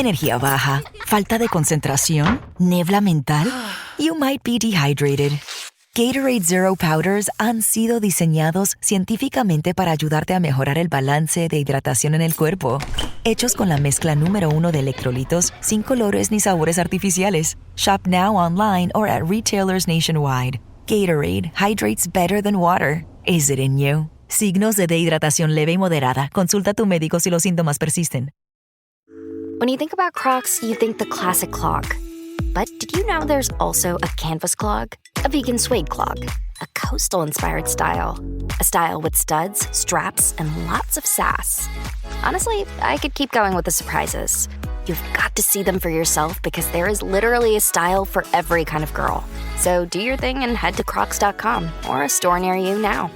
energía baja, falta de concentración, niebla mental. You might be dehydrated. Gatorade Zero Powders han sido diseñados científicamente para ayudarte a mejorar el balance de hidratación en el cuerpo. Hechos con la mezcla número 1 de electrolitos, sin colores ni sabores artificiales. Shop now online or at retailers nationwide. Gatorade hydrates better than water. Is it in you? Signos de dehidratación leve y moderada. Consulta a tu médico si los síntomas persisten. When you think about Crocs, you think the classic clog. But did you know there's also a canvas clog? A vegan suede clog? A coastal-inspired style? A style with studs, straps, and lots of sass? Honestly, I could keep going with the surprises. You've got to see them for yourself because there is literally a style for every kind of girl. So do your thing and head to crocs.com or a store near you now.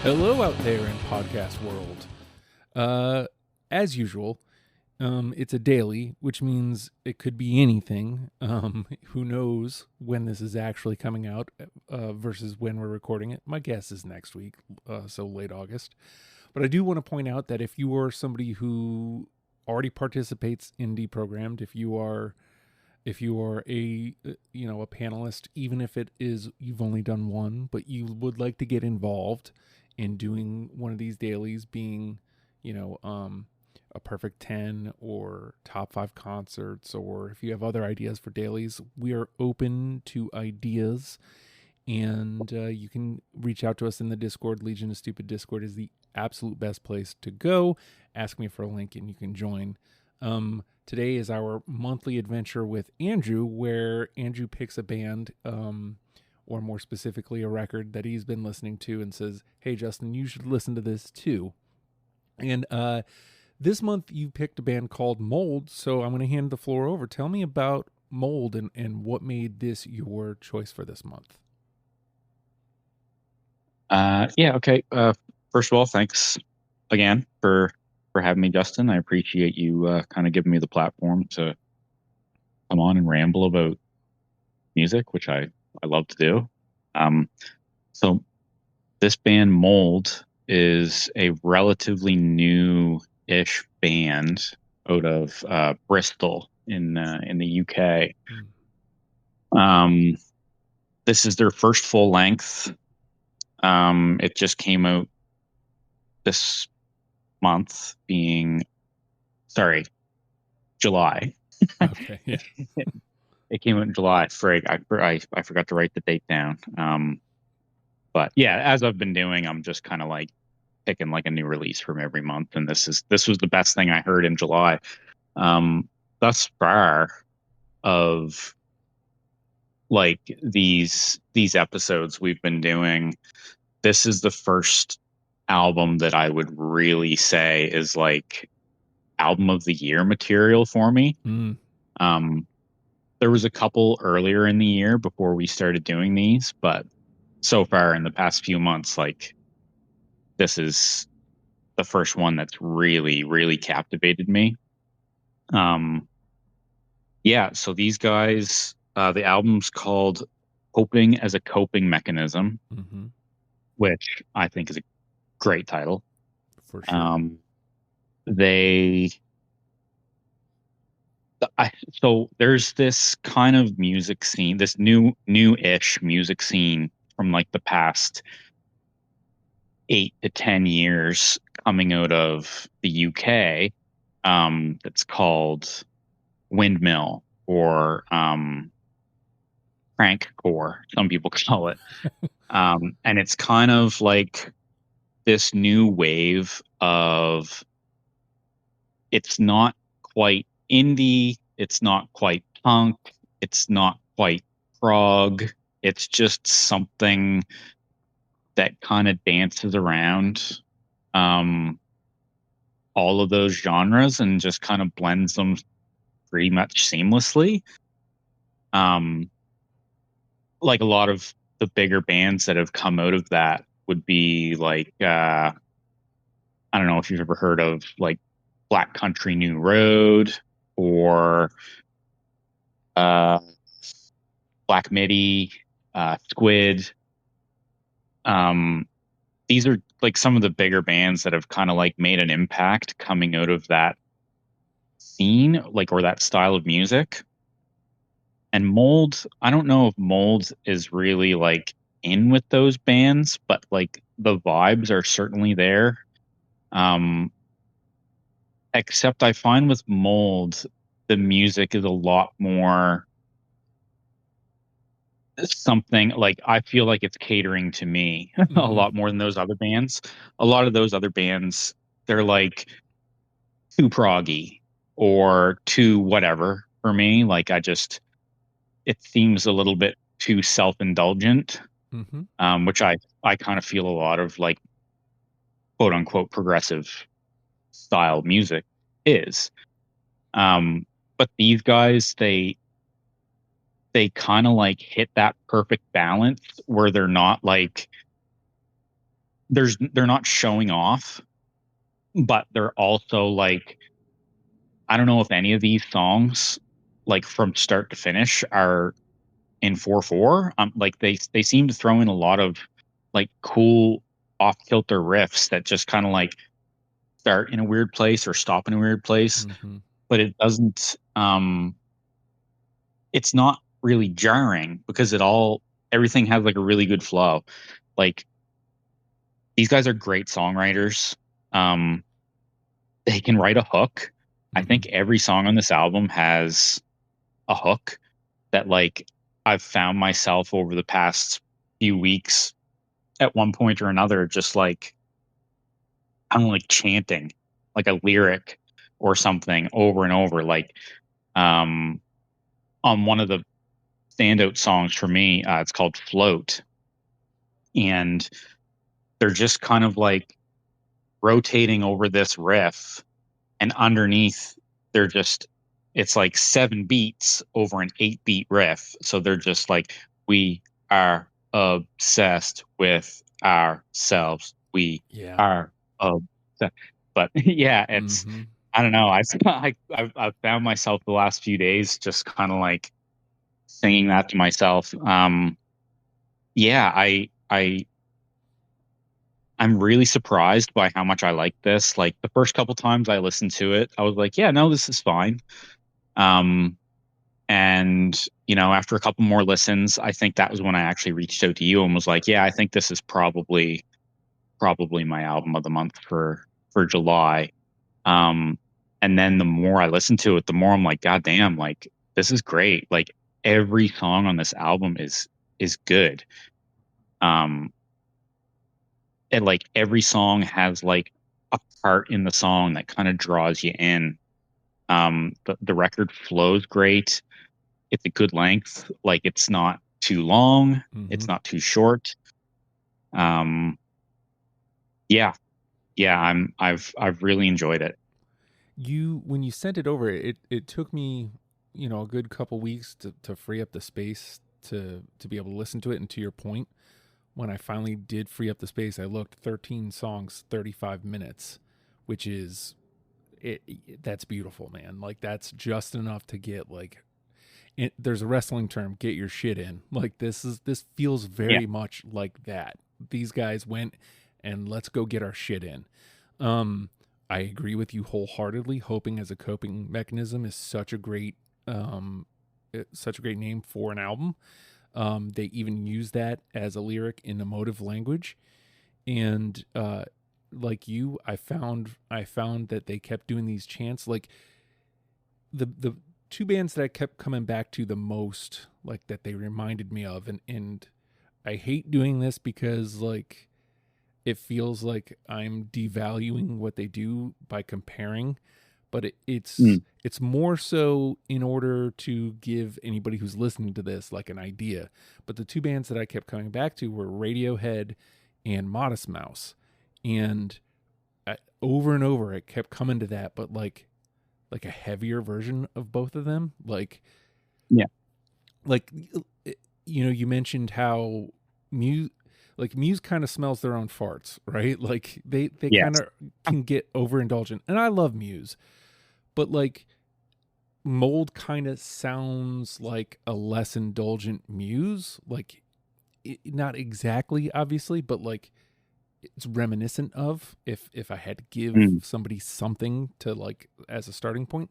Hello out there in podcast world. As usual, it's a daily, which means it could be anything. Who knows when this is actually coming out versus when we're recording it. My guess is next week, so late August. But I do want to point out that if you are somebody who already participates in Deprogrammed, if you are a panelist, even if it is you've only done one, but you would like to get involved in doing one of these dailies, being, a perfect 10 or top 5 concerts, or if you have other ideas for dailies, we are open to ideas. And you can reach out to us in the Discord. Legion of Stupid Discord is the absolute best place to go. Ask me for a link and you can join. Today is our monthly adventure with Andrew, where Andrew picks a band, or more specifically a record that he's been listening to and says, hey, Justin, you should listen to this too. And this month you picked a band called MOULD, so I'm going to hand the floor over. Tell me about MOULD and what made this your choice for this month. Okay. First of all, thanks again for having me, Justin. I appreciate you kind of giving me the platform to come on and ramble about music, which I love to do. So this band MOULD is a relatively new-ish band out of Bristol in the UK. This is their first full length. It just came out this month, July. Okay, yeah. It came out in July. I forgot to write the date down. But yeah, as I've been doing, I'm just kind of like picking like a new release from every month, and this was the best thing I heard in July. Thus far, of like these episodes we've been doing, this is the first album that I would really say is like album of the year material for me. There was a couple earlier in the year before we started doing these, but so far in the past few months, like this is the first one that's really, really captivated me. So these guys, the album's called Coping as a Coping Mechanism, which I think is a great title. For sure. So there's this kind of music scene, this new-ish music scene from like the past 8 to 10 years coming out of the UK, that's called windmill or crankcore, some people call it. And it's kind of like this new wave of, it's not quite indie, it's not quite punk, it's not quite prog, it's just something that kind of dances around all of those genres and just kind of blends them pretty much seamlessly. Like a lot of the bigger bands that have come out of that would be like I don't know if you've ever heard of like Black Country New Road or Black Midi, Squid. These are like some of the bigger bands that have kind of like made an impact coming out of that scene, like, or that style of music. And MOULD, I don't know if MOULD is really like in with those bands, but like the vibes are certainly there. Except I find with MOULD, the music is a lot more something like I feel like it's catering to me a lot more than those other bands. A lot of those other bands, they're like too proggy or too whatever for me. Like it seems a little bit too self-indulgent, which I kind of feel a lot of like quote unquote progressive style music is. But these guys, they kind of like hit that perfect balance where they're not like they're not showing off, but they're also like, I don't know if any of these songs like from start to finish are in 4/4. Like they seem to throw in a lot of like cool off kilter riffs that just kind of like start in a weird place or stop in a weird place, but it doesn't it's not really jarring because everything has like a really good flow. Like these guys are great songwriters. They can write a hook. I think every song on this album has a hook that like I've found myself over the past few weeks at one point or another, just like I'm like chanting like a lyric or something over and over. Like on one of the standout songs for me, it's called Float. And they're just kind of like rotating over this riff, and underneath it's like 7 beats over an 8-beat riff. So they're just like, we are obsessed with ourselves. We are obsessed. But yeah, it's I don't know. I've found myself the last few days just kind of like singing that to myself. Yeah, I'm really surprised by how much I like this. Like the first couple times I listened to it, I was like, yeah, no, this is fine. And after a couple more listens, I think that was when I actually reached out to you and was like, yeah, I think this is probably my album of the month for July. And then the more I listen to it, the more I'm like, God damn, like this is great. Like every song on this album is good. And like every song has like a part in the song that kind of draws you in. The record flows great. It's a good length. Like it's not too long. It's not too short. Yeah. I've really enjoyed it. When you sent it over, it took me, a good couple weeks to free up the space to be able to listen to it. And to your point, when I finally did free up the space, I looked 13 songs, 35 minutes, which is that's beautiful, man. Like that's just enough to get like, there's a wrestling term, get your shit in. Like this feels very much like that. These guys went and let's go get our shit in. I agree with you wholeheartedly. Hoping as a coping mechanism is such a great name for an album. They even use that as a lyric in emotive language. And like you, I found that they kept doing these chants. Like the two bands that I kept coming back to the most, like that they reminded me of, and I hate doing this because like it feels like I'm devaluing what they do by comparing, but it's more so in order to give anybody who's listening to this like an idea. But the two bands that I kept coming back to were Radiohead and Modest Mouse, and over and over I kept coming to that, but like a heavier version of both of them. Like you mentioned how like Muse kind of smells their own farts, right? Like they Yes. kind of can get overindulgent, and I love Muse, but like MOULD kind of sounds like a less indulgent Muse, like not exactly, obviously, but like it's reminiscent of, if I had to give somebody something to like as a starting point.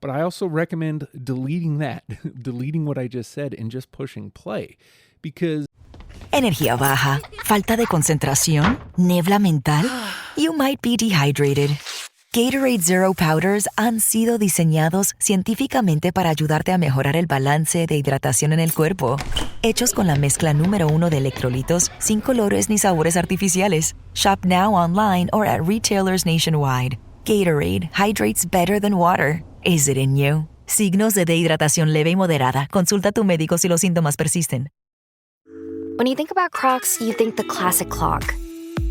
But I also recommend deleting that, deleting what I just said and just pushing play, because Energía baja, falta de concentración, niebla mental. You might be dehydrated. Gatorade Zero Powders han sido diseñados científicamente para ayudarte a mejorar el balance de hidratación en el cuerpo. Hechos con la mezcla número 1 de electrolitos sin colores ni sabores artificiales. Shop now online or at retailers nationwide. Gatorade hydrates better than water. Is it in you? Signos de dehidratación leve y moderada. Consulta a tu médico si los síntomas persisten. When you think about Crocs, you think the classic clog.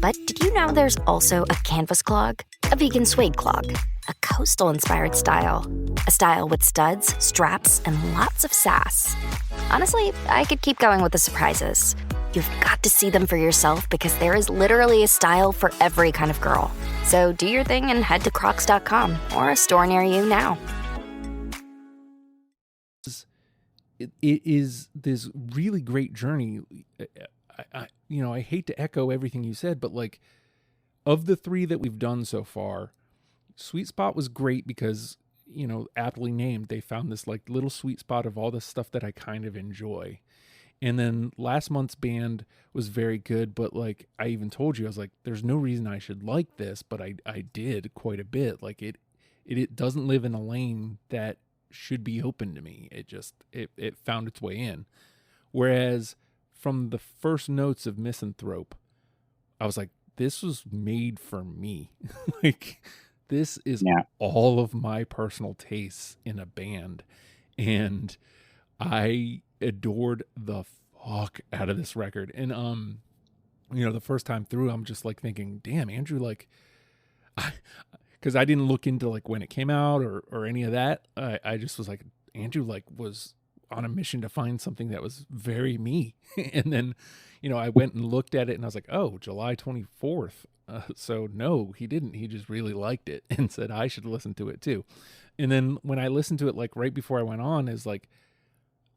But did you know there's also a canvas clog? A vegan suede clog. A coastal-inspired style. A style with studs, straps, and lots of sass. Honestly, I could keep going with the surprises. You've got to see them for yourself because there is literally a style for every kind of girl. So do your thing and head to crocs.com or a store near you now. it is this really great journey. I hate to echo everything you said, but like of the 3 that we've done so far, Sweet Spot was great because, aptly named, they found this like little sweet spot of all the stuff that I kind of enjoy. And then last month's band was very good, but like I even told you, I was like, there's no reason I should like this, but I did quite a bit. Like it doesn't live in a lane that should be open to me. It found its way in. Whereas from the first notes of Misanthrope, I was like, this was made for me. Like this is all of my personal tastes in a band. And I adored the fuck out of this record. And the first time through, I'm just like thinking, damn, Andrew, like because I didn't look into like when it came out or any of that. I just was like, Andrew like was on a mission to find something that was very me. And then, I went and looked at it and I was like, oh, July 24th. So no, he didn't. He just really liked it and said I should listen to it too. And then when I listened to it, like right before I went on, is like,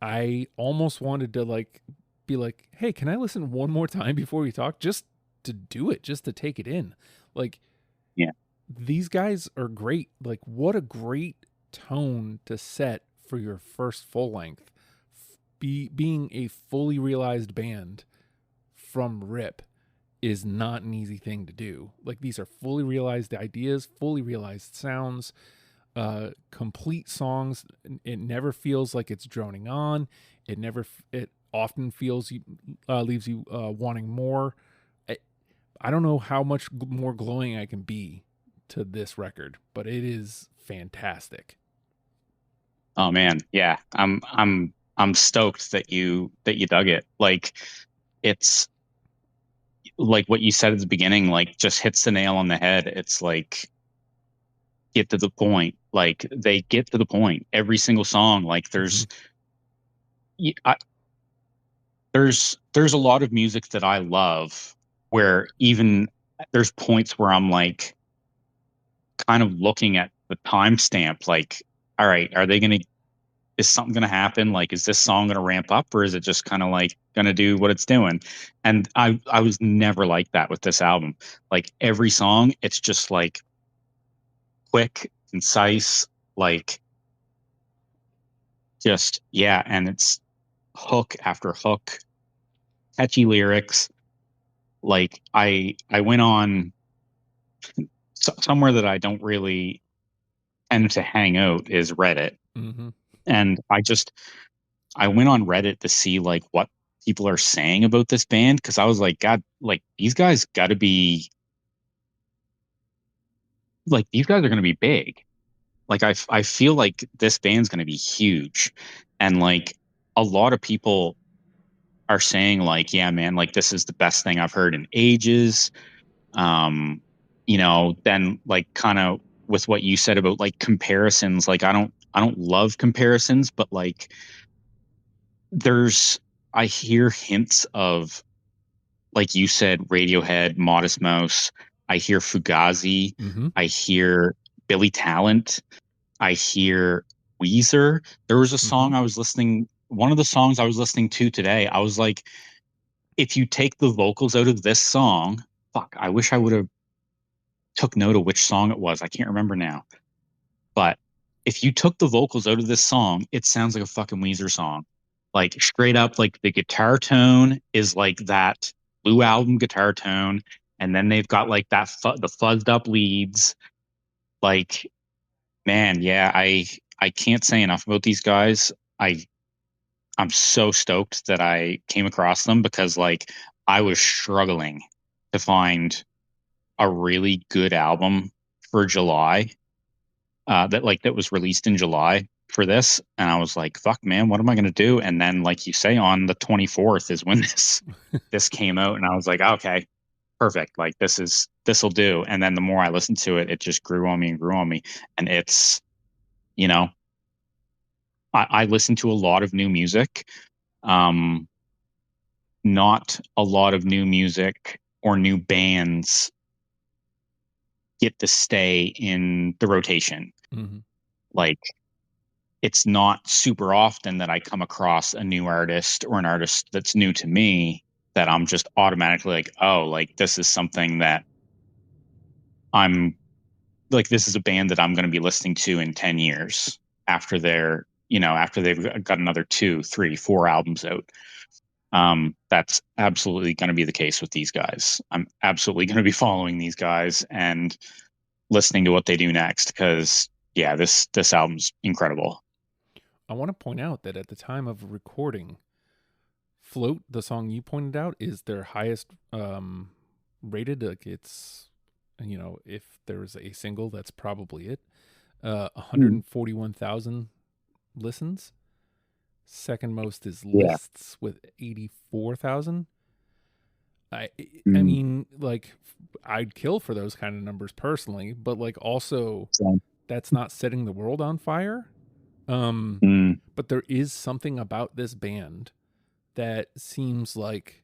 I almost wanted to like be like, hey, can I listen one more time before we talk? Just to do it, just to take it in. Like, yeah, these guys are great. Like, what a great tone to set for your first full length. Being a fully realized band from rip is not an easy thing to do. Like, these are fully realized ideas, fully realized sounds, complete songs. It never feels like it's droning on. It often feels leaves you wanting more. I don't know how much more glowing I can be to this record, but it is fantastic. Oh man, yeah. I'm stoked that you dug it. Like, it's like what you said at the beginning, like just hits the nail on the head. It's like, get to the point. Like, they get to the point every single song. Like there's there's a lot of music that I love where even there's points where I'm like kind of looking at the timestamp, like, all right, is something going to happen? Like, is this song going to ramp up, or is it just kind of like going to do what it's doing? And I was never like that with this album. Like, every song, it's just like quick, concise, like just, yeah. And it's hook after hook, catchy lyrics. Like, I went on somewhere that I don't really tend to hang out is Reddit. Mm-hmm. And I went on Reddit to see like what people are saying about this band, because I was like, God, like these guys got to be like, these guys are going to be big. Like, I feel like this band's going to be huge. And like a lot of people are saying like, yeah, man, like this is the best thing I've heard in ages. Then like kind of with what you said about like comparisons, like I don't love comparisons, but like I hear hints of like you said, Radiohead, Modest Mouse. I hear Fugazi. Mm-hmm. I hear Billy Talent. I hear Weezer. There was a song I was listening. One of the songs I was listening to today, I was like, if you take the vocals out of this song, fuck, I wish I would have took note of which song it was. I can't remember now. But if you took the vocals out of this song, it sounds like a fucking Weezer song. Like straight up, like the guitar tone is like that Blue Album guitar tone, and then they've got like that the fuzzed up leads. Like, man, yeah, I can't say enough about these guys. I'm so stoked that I came across them because like I was struggling to find a really good album for July that was released in July for this, and I was like, "Fuck, man, what am I gonna do?" And then, like you say, on the 24th is when this came out, and I was like, "Okay, perfect. Like this'll do." And then the more I listened to it, it just grew on me and grew on me, and it's you know, I listen to a lot of new music, um, not a lot of new music or new bands get to stay in the rotation. Mm-hmm. Like it's not super often that I come across a new artist or an artist that's new to me that I'm just automatically like, oh, like this is something that I'm like, this is a band that I'm going to be listening to in 10 years after after they've got another 2, 3, 4 albums out. That's absolutely going to be the case with these guys. I'm absolutely going to be following these guys and listening to what they do next because yeah, this album's incredible. I want to point out that at the time of recording, Float, the song you pointed out, is their highest rated. Like it's, if there's a single, that's probably it. 141,000 listens. Second most is Lists with 84,000. I mean, like, I'd kill for those kind of numbers personally, but like also that's not setting the world on fire. But there is something about this band that seems like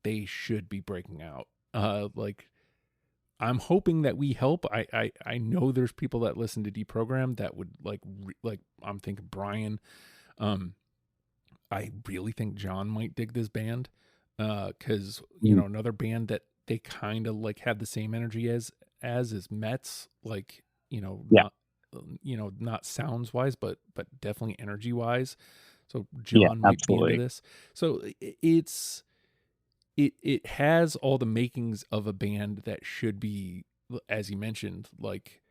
they should be breaking out. Like I'm hoping that we help. I know there's people that listen to Deprogrammed that would like I'm thinking Brian. I really think John might dig this band. Cause another band that they kind of like have the same energy as is Mets, like, not sounds wise, but definitely energy wise. So John might be into this. So it has all the makings of a band that should be, as you mentioned, like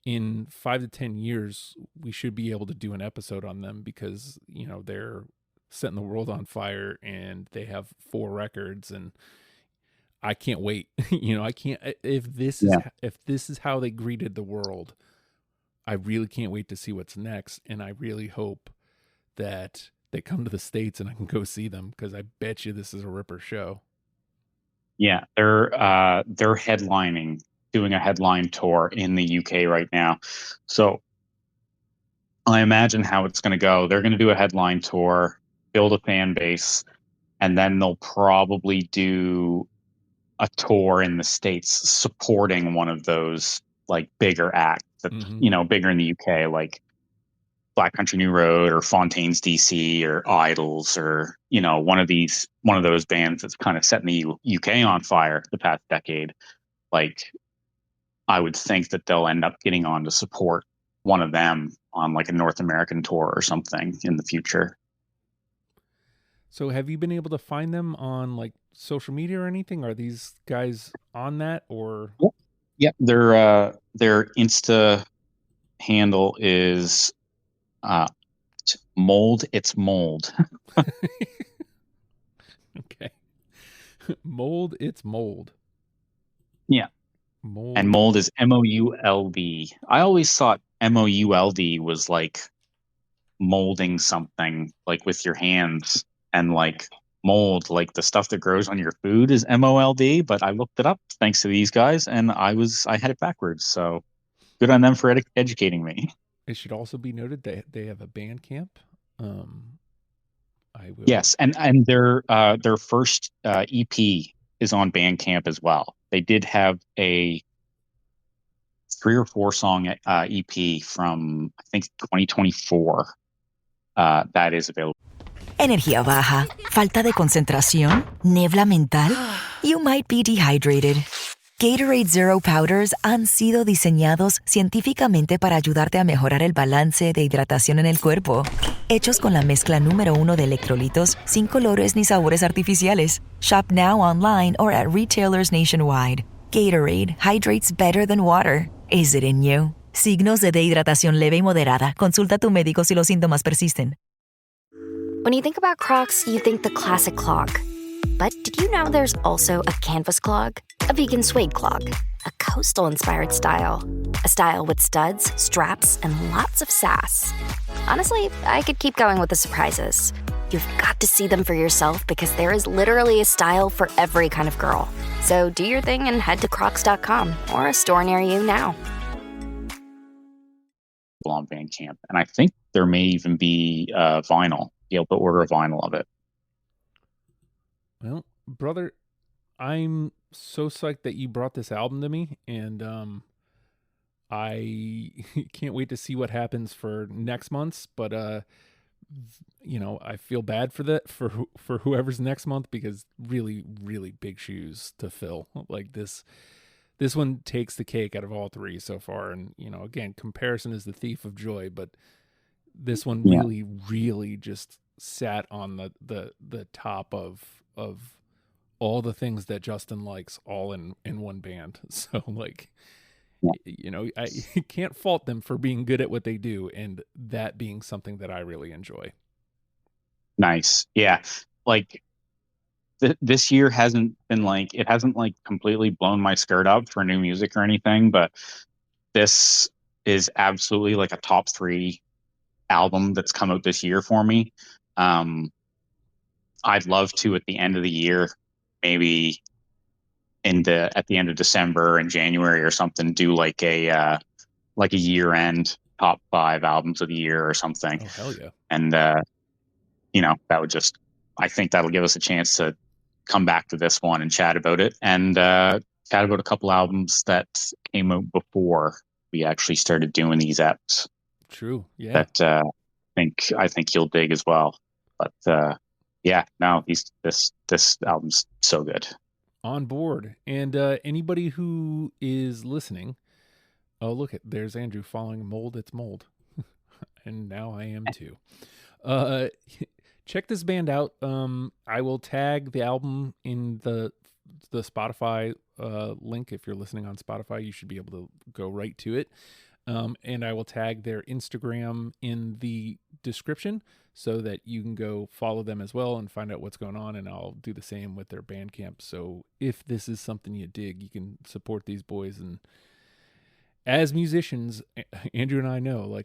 in 5 to 10 years, we should be able to do an episode on them because, they're setting the world on fire and they have 4 records and I can't wait. I can't, if this is how they greeted the world, I really can't wait to see what's next. And I really hope that they come to the States and I can go see them because I bet you this is a ripper show. Yeah, they're headlining, doing a headline tour in the UK right now. So I imagine how it's going to go. They're going to do a headline tour, build a fan base, and then they'll probably do a tour in the States supporting one of those like bigger acts that bigger in the UK, like Black Country New Road or Fontaine's DC or Idols or one of those bands that's kind of setting the UK on fire the past decade. Like I would think that they'll end up getting on to support one of them on like a North American tour or something in the future. So have you been able to find them on like social media or anything? Are these guys on that or? Yeah, their Insta handle is MOULD. It's MOULD. Okay. MOULD. It's MOULD. Yeah. MOULD. And MOULD is MOULD. I always thought MOULD was like molding something like with your hands, and like mold, like the stuff that grows on your food is MOLD, but I looked it up thanks to these guys and I had it backwards. So good on them for educating me. It should also be noted that they have a Bandcamp. Yes, and their first EP is on Bandcamp as well. They did have a 3 or 4 song EP from I think 2024 that is available. Energía baja, falta de concentración, niebla mental. You might be dehydrated. Gatorade Zero Powders han sido diseñados científicamente para ayudarte a mejorar el balance de hidratación en el cuerpo. Hechos con la mezcla número 1 de electrolitos, sin colores ni sabores artificiales. Shop now online or at retailers nationwide. Gatorade hydrates better than water. Is it in you? Signos de dehidratación leve y moderada. Consulta a tu médico si los síntomas persisten. When you think about Crocs, you think the classic clog. But did you know there's also a canvas clog? A vegan suede clog. A coastal-inspired style. A style with studs, straps, and lots of sass. Honestly, I could keep going with the surprises. You've got to see them for yourself because there is literally a style for every kind of girl. So do your thing and head to crocs.com or a store near you now. On Bandcamp, and I think there may even be vinyl. Be able to order a vinyl of it. Well, brother, I'm so psyched that you brought this album to me, and I can't wait to see what happens for next month's. But I feel bad for whoever's next month, because really, really big shoes to fill. Like this one takes the cake out of all three so far. And again, comparison is the thief of joy, but this one really, really just sat on the top of all the things that Justin likes, all in one band. So I can't fault them for being good at what they do, and that being something that I really enjoy. Nice. Yeah. Like this year hasn't been it hasn't completely blown my skirt up for new music or anything, but this is absolutely a top 3 album that's come out this year for me. I'd love to at the end of the year, maybe at the end of December and January or something, do a year-end top 5 albums of the year or something. Oh, hell yeah. And that would I think that'll give us a chance to come back to this one and chat about it, and chat about a couple albums that came out before we actually started doing these eps. True. Yeah. That I think you'll dig as well. But this album's so good. On board. And anybody who is listening, there's Andrew following Mold. It's Mold. And now I am too. Check this band out. I will tag the album in the Spotify link. If you're listening on Spotify, you should be able to go right to it. And I will tag their Instagram in the description so that you can go follow them as well and find out what's going on. And I'll do the same with their Bandcamp. So if this is something you dig, you can support these boys. And as musicians, Andrew and I know,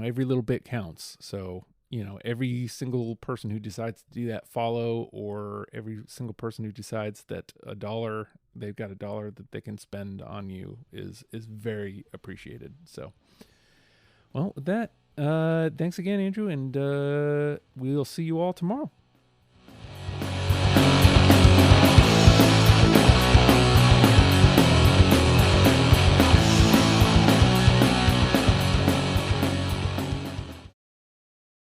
every little bit counts. So, every single person who decides to do that follow, or every single person who decides that they've got $1 that they can spend on you is very appreciated. So, well, with that, thanks again, Andrew, and we'll see you all tomorrow.